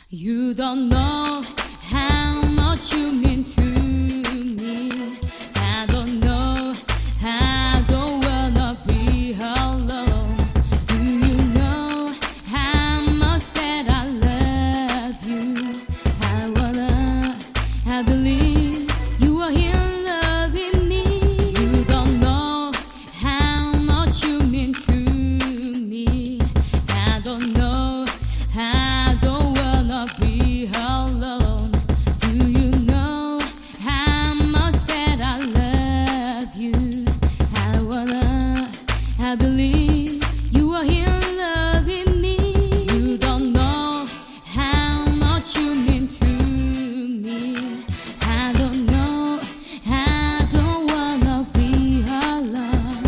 You don't know how much you mean to me. I don't know, I don't wanna be alone. Do you know how much that I love you? I believe you are here loving me. You don't know how much you mean to me. I don't know, I don't wanna be alone. Do you know how much that I love you? I believe you are here loving me. You don't know how much you mean to me. I don't know, I don't wanna be alone.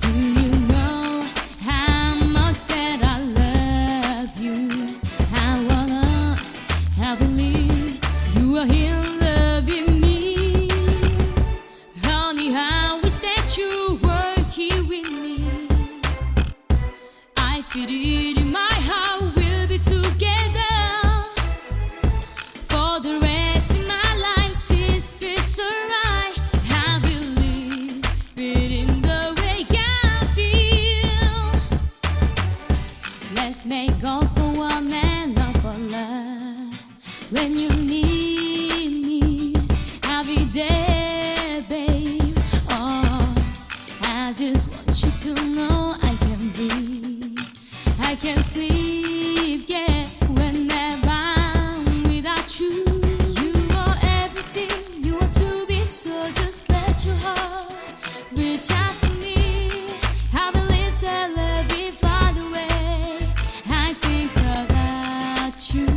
Do you know how much that I love you? I believe you are here loving me. Honey, I wish that you were here with me. I feel it in my heart, we'll be together for the rest of my life. This feels so right. I believe it in the way I feel. Let's make up for one and not for love. When you need me, I'll be there, babe. Oh, I just want you to know I can breathe, I can sleep, yeah, whenever I'm without you. You are everything, you want to be, so just let your heart reach out to me. I believe that love will fly away. I think about you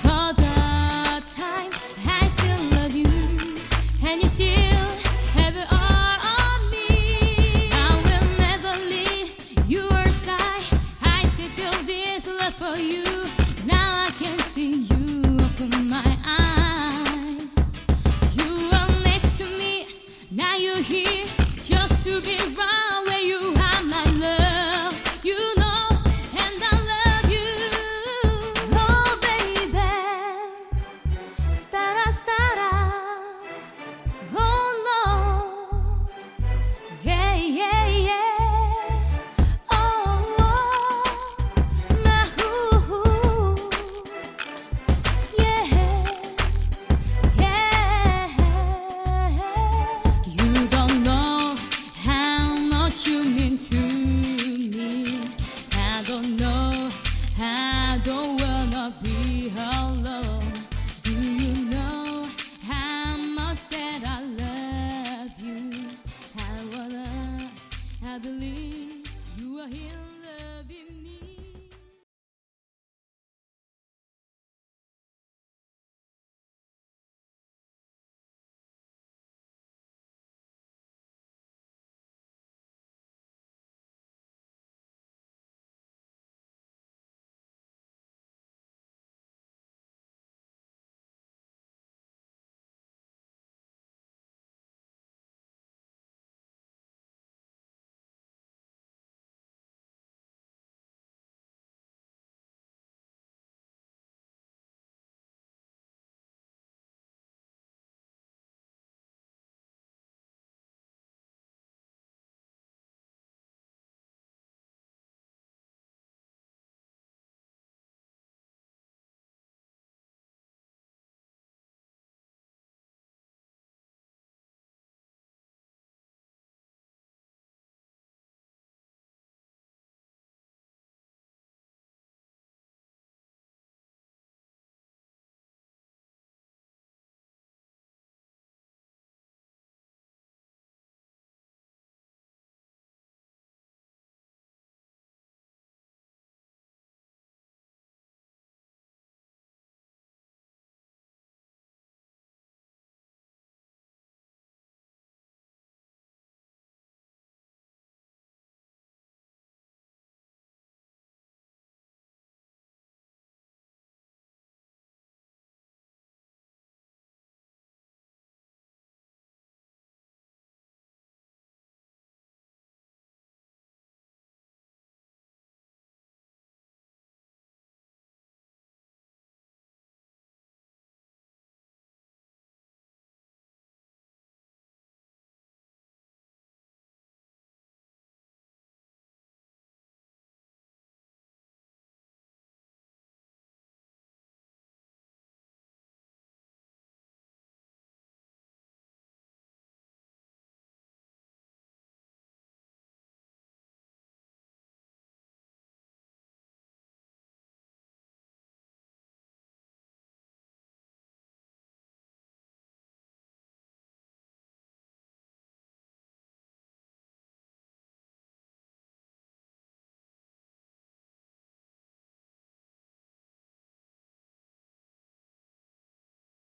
all the time. I still love you, and you still have it all on me. I will never leave your side. I still feel this love for you. Now I can see you open my eyes. You are next to me, now you're here just to be right where you are, my love. You know, and I love you. Oh, baby, stara, stara. Oh, no. Yeah, yeah, yeah. Oh, my hoo-hoo. Yeah, yeah. You don't know how much you mean to me. I don't know, I don't wanna be alone.